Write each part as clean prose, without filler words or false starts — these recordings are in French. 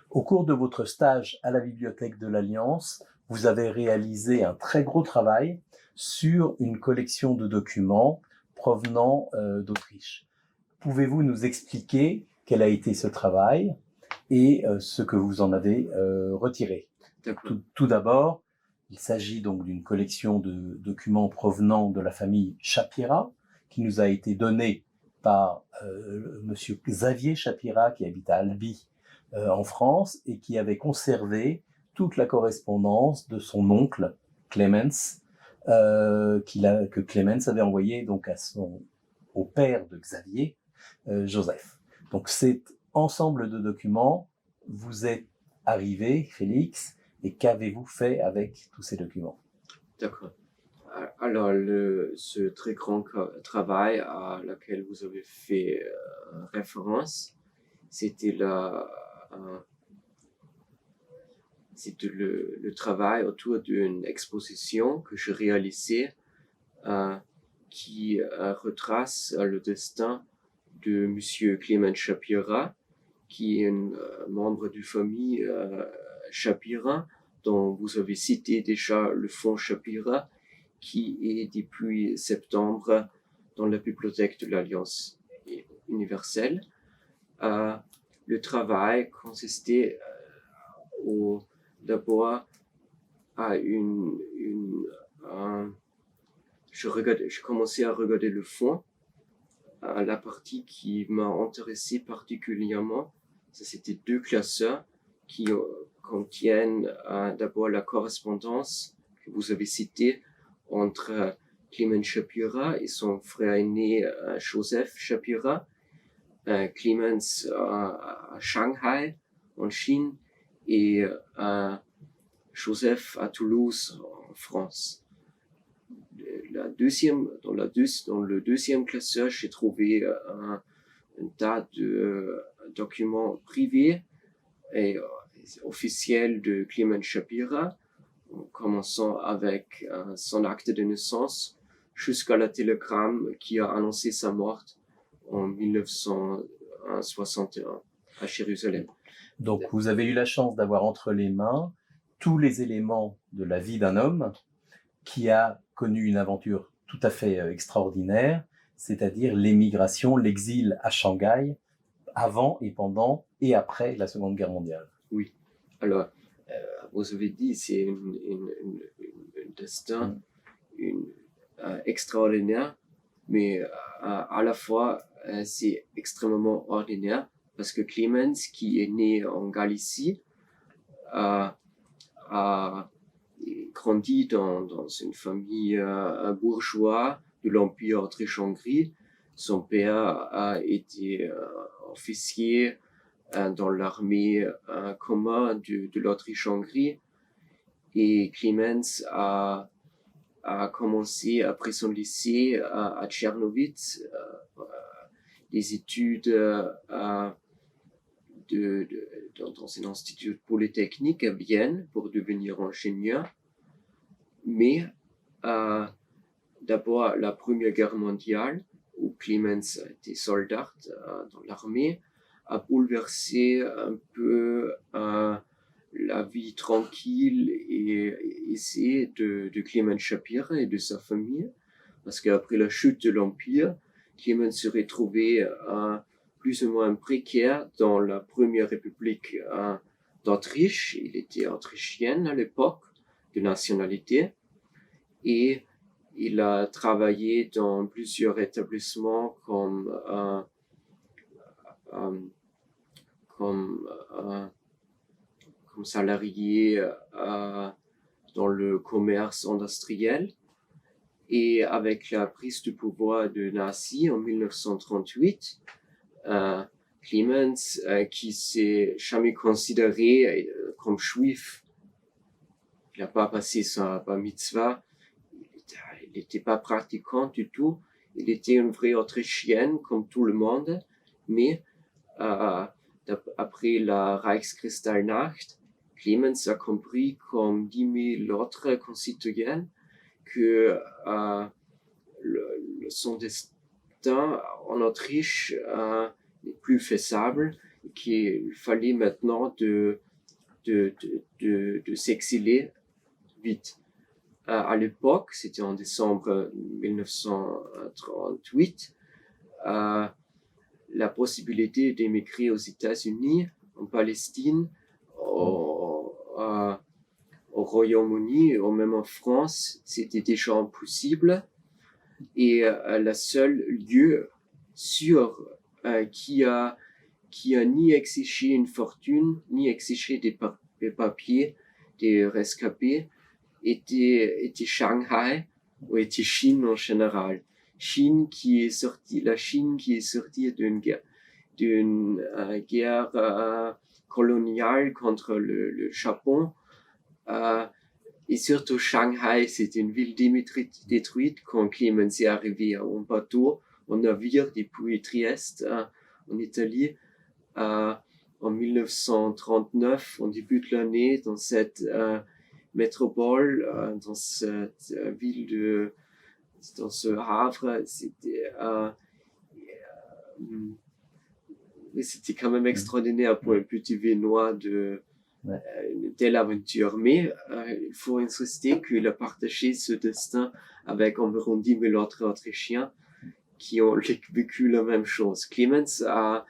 Au cours de votre stage à la Bibliothèque de l'Alliance, vous avez réalisé un très gros travail sur une collection de documents provenant d'Autriche. Pouvez-vous nous expliquer quel a été ce travail et ce que vous en avez retiré? Tout d'abord, il s'agit donc d'une collection de documents provenant de la famille Shapira, qui nous a été donnée par monsieur Xavier Shapira, qui habite à Albi, en France, et qui avait conservé toute la correspondance de son oncle, Clemens, que Clemens avait envoyé donc au père de Xavier, Joseph. Donc cet ensemble de documents vous est arrivé, Félix, et qu'avez-vous fait avec tous ces documents? D'accord. Alors, ce très grand travail à laquelle vous avez fait référence, c'était le travail autour d'une exposition que je réalisais qui retrace le destin de Monsieur Clemens Shapira, qui est un membre du famille Shapira, dont vous avez cité déjà le fonds Shapira, qui est depuis septembre dans la bibliothèque de l'Alliance universelle. Le travail consistait d'abord à je commençais à regarder le fond, la partie qui m'a intéressé particulièrement. Ça, c'était 2 classeurs qui contiennent d'abord la correspondance que vous avez citée entre Clemens Shapira et son frère aîné Joseph Shapira. Clemens à Shanghai en Chine et Joseph à Toulouse en France. Dans le deuxième classeur, j'ai trouvé un tas de documents privés et officiels de Clemens Shapira, en commençant avec son acte de naissance jusqu'à la télégramme qui a annoncé sa mort en 1961 à Jérusalem. Donc vous avez eu la chance d'avoir entre les mains tous les éléments de la vie d'un homme qui a connu une aventure tout à fait extraordinaire, c'est-à-dire l'émigration, l'exil à Shanghai, avant et pendant et après la Seconde Guerre mondiale. Oui. Alors, vous avez dit, c'est un destin extraordinaire, mais à la fois, c'est extrêmement ordinaire, parce que Clemens, qui est né en Galicie, a grandi dans une famille bourgeoise de l'Empire Autriche-Hongrie. Son père a été officier dans l'armée commune de l'Autriche-Hongrie. Et Clemens a commencé après son lycée à Tchernowitz des études dans un institut polytechnique à Vienne pour devenir ingénieur. Mais d'abord la Première Guerre mondiale, où Clemens a été soldat dans l'armée, a bouleversé un peu la vie tranquille et aisée de Clemens Shapira et de sa famille, parce qu'après la chute de l'Empire, Clemens se retrouvait plus ou moins précaire dans la Première République d'Autriche. Il était autrichien à l'époque, de nationalité, et il a travaillé dans plusieurs établissements comme salarié dans le commerce industriel. Et avec la prise du pouvoir de Nazi en 1938, Clemens, qui s'est jamais considéré comme juif, il n'a pas passé sa bar mitzvah, il n'était pas pratiquant du tout, il était une vraie Autrichienne comme tout le monde, mais après la Reichskristallnacht, Clemens a compris, comme 10 000 autres concitoyens, que son destin en Autriche n'est plus faisable. qu'il fallait maintenant de s'exiler vite. À l'époque, c'était en décembre 1938, la possibilité d'émigrer aux États-Unis, en Palestine, au Royaume-Uni ou même en France, c'était déjà impossible. Et le seul lieu sûr qui a ni exigé une fortune, ni exigé des papiers, des rescapés, était Shanghai ou était Chine en général. La Chine qui est sortie d'une guerre coloniale contre le Japon. Et surtout Shanghai, c'était une ville détruite quand Clemens est arrivé en bateau, en navire depuis Trieste, en Italie, en 1939, en début de l'année, dans cette métropole, dans cette ville dans ce havre, c'était quand même extraordinaire pour un petit Viennois une telle aventure. Mais il faut insister qu'il a partagé ce destin avec environ 10 000 autres Autrichiens qui ont vécu la même chose. Clemens a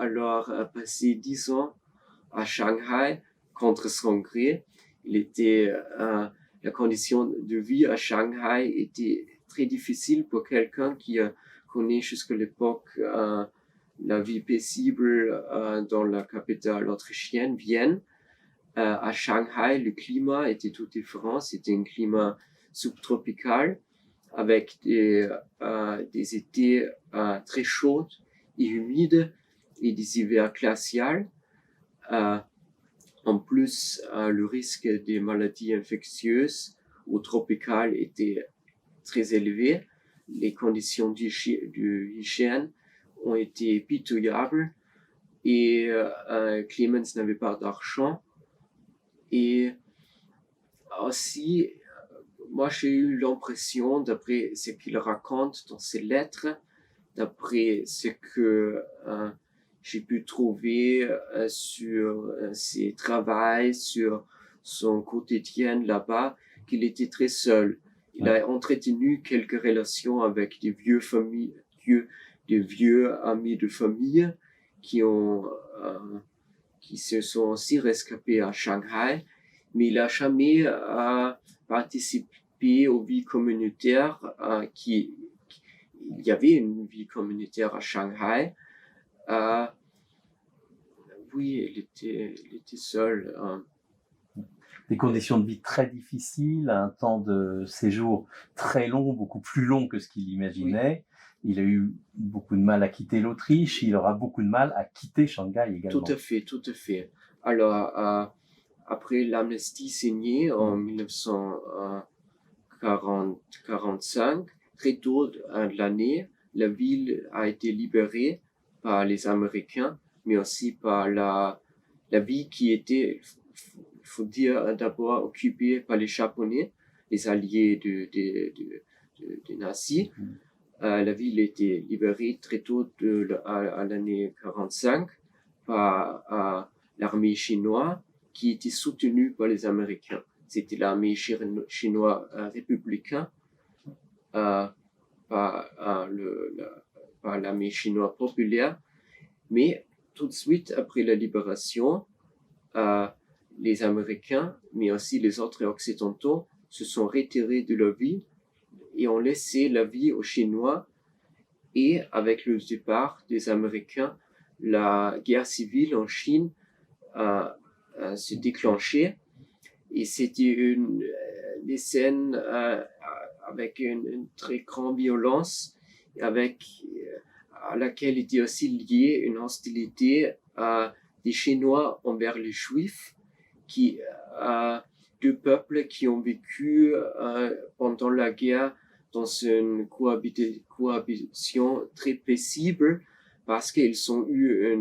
alors passé 10 ans à Shanghai contre son gré. La condition de vie à Shanghai était très difficile pour quelqu'un qui connaît jusqu'à l'époque la vie paisible dans la capitale autrichienne, Vienne. À Shanghai, le climat était tout différent. C'était un climat subtropical avec des étés très chauds et humides et des hivers glaciaux. En plus, le risque des maladies infectieuses ou tropicales était très élevé. Les conditions d'hygiène ont été pitoyables et Clemens n'avait pas d'argent. Et aussi, moi j'ai eu l'impression, d'après ce qu'il raconte dans ses lettres, d'après ce que j'ai pu trouver sur ses travaux, sur son quotidien là-bas, qu'il était très seul. Il a entretenu quelques relations avec des vieux amis de famille qui se sont aussi rescapés à Shanghai, mais il n'a jamais participé aux vies communautaires. Il y avait une vie communautaire à Shanghai. Oui, il était seul. Des conditions de vie très difficiles, un temps de séjour très long, beaucoup plus long que ce qu'il imaginait. Oui. Il a eu beaucoup de mal à quitter l'Autriche, il aura beaucoup de mal à quitter Shanghai également. Tout à fait. Alors, après l'amnistie signée en 1945, très tôt de l'année, la ville a été libérée par les Américains, mais aussi par la ville qui était, il faut dire, d'abord occupée par les Japonais, les alliés des nazis. La ville a été libérée très tôt à l'année 45 par l'armée chinoise qui était soutenue par les Américains. C'était l'armée chinoise républicaine par l'armée chinoise populaire. Mais tout de suite après la libération, les Américains, mais aussi les autres occidentaux, se sont retirés de leur vie et ont laissé la vie aux Chinois. Et avec le départ des Américains, la guerre civile en Chine s'est déclenchée. Et c'était des scènes avec une très grande violence, à laquelle était aussi liée une hostilité des Chinois envers les Juifs, deux peuples qui ont vécu pendant la guerre dans une cohabitation très paisible parce qu'ils ont eu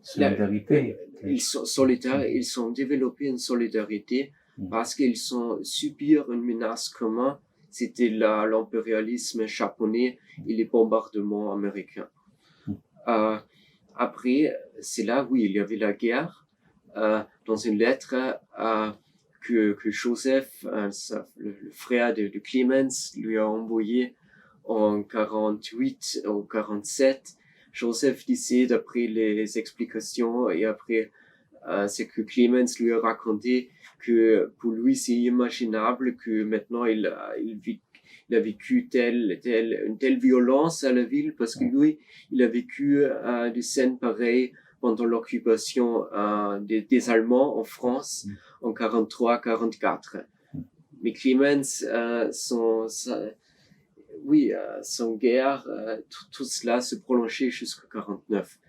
solidarité. Ils ont développé une solidarité parce qu'ils ont subi une menace commune c'était l'impérialisme japonais et les bombardements américains. Après, c'est là, oui, il y avait la guerre. Dans une lettre que Joseph, le frère de Clemens, lui a envoyé en 48 ou 47, Joseph disait, d'après les explications et après ce que Clemens lui a raconté, que pour lui c'est imaginable que maintenant il a vécu une telle violence à la ville, parce que lui, il a vécu des scènes pareilles pendant l'occupation des Allemands en France en 43-44. Mais Clemens, son guerre, tout cela se prolongeait jusqu'en 49.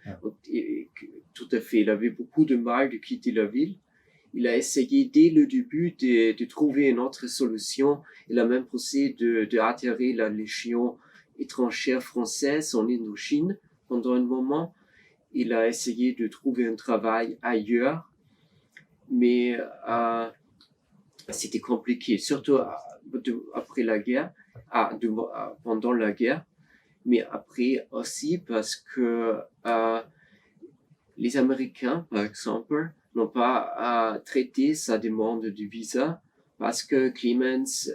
Tout à fait, il avait beaucoup de mal de quitter la ville. Il a essayé dès le début de trouver une autre solution. Il a même essayé d'attirer la Légion étrangère française en Indochine pendant un moment. Il a essayé de trouver un travail ailleurs, mais c'était compliqué, surtout après la guerre, pendant la guerre, mais après aussi parce que les Américains, par exemple, n'ont pas traité sa demande de visa parce que Clemens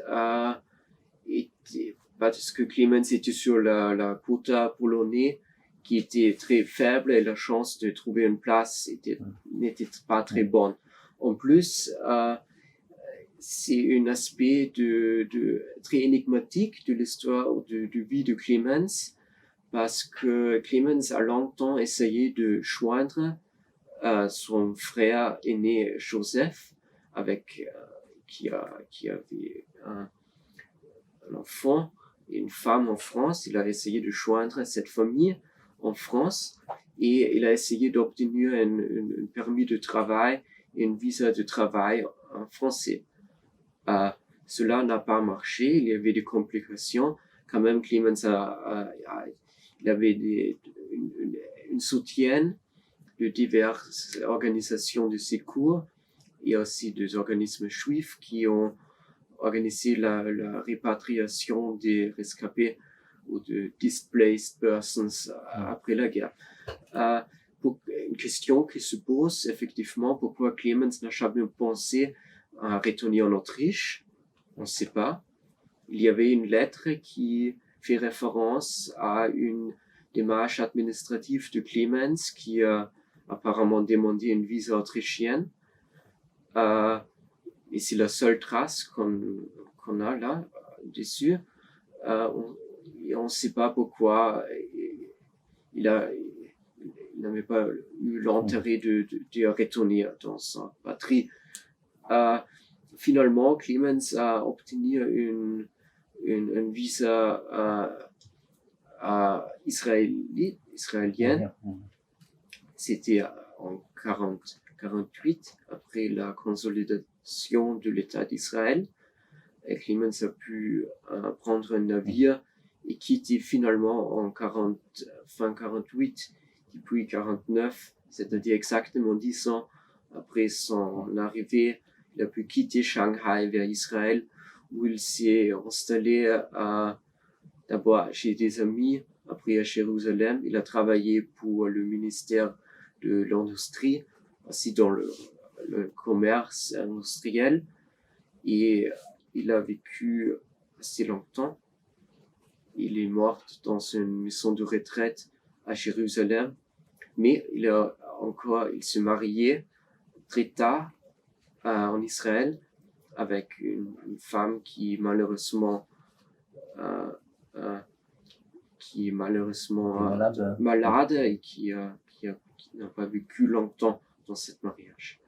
était sur la quota polonaise qui était très faible et la chance de trouver une place n'était pas très bonne. En plus, c'est un aspect très énigmatique de l'histoire de vie de Clemens, parce que Clemens a longtemps essayé de joindre son frère aîné Joseph, qui avait un enfant et une femme en France. Il a essayé de joindre cette famille en France et il a essayé d'obtenir un permis de travail et un visa de travail en français. Cela n'a pas marché, il y avait des complications. Quand même, Clemens il avait un soutien de diverses organisations de secours et aussi des organismes juifs qui ont organisé la répatriation des rescapés ou de displaced persons après la guerre. Une question qui se pose effectivement, pourquoi Clemens n'a jamais pensé à retourner en Autriche? On ne sait pas. Il y avait une lettre qui fait référence à une démarche administrative de Clemens qui a apparemment demandé une visa autrichienne. Et c'est la seule trace qu'on a là dessus. On ne sait pas pourquoi il n'avait pas eu l'intérêt de retourner dans sa patrie. Finalement, Clemens a obtenu une visa israélienne. C'était en 48, après la consolidation de l'État d'Israël. Et Clemens a pu prendre un navire et quitter finalement en fin 48, depuis 49, c'est-à-dire exactement 10 ans après son arrivée. Il a pu quitter Shanghai vers Israël, où il s'est installé d'abord chez des amis, après à Jérusalem. Il a travaillé pour le ministère de l'Industrie, aussi dans le commerce industriel. Et il a vécu assez longtemps. Il est mort dans une maison de retraite à Jérusalem. Mais il s'est marié très tard en Israël avec une femme qui malheureusement malade et qui n'a pas vécu longtemps dans ce mariage.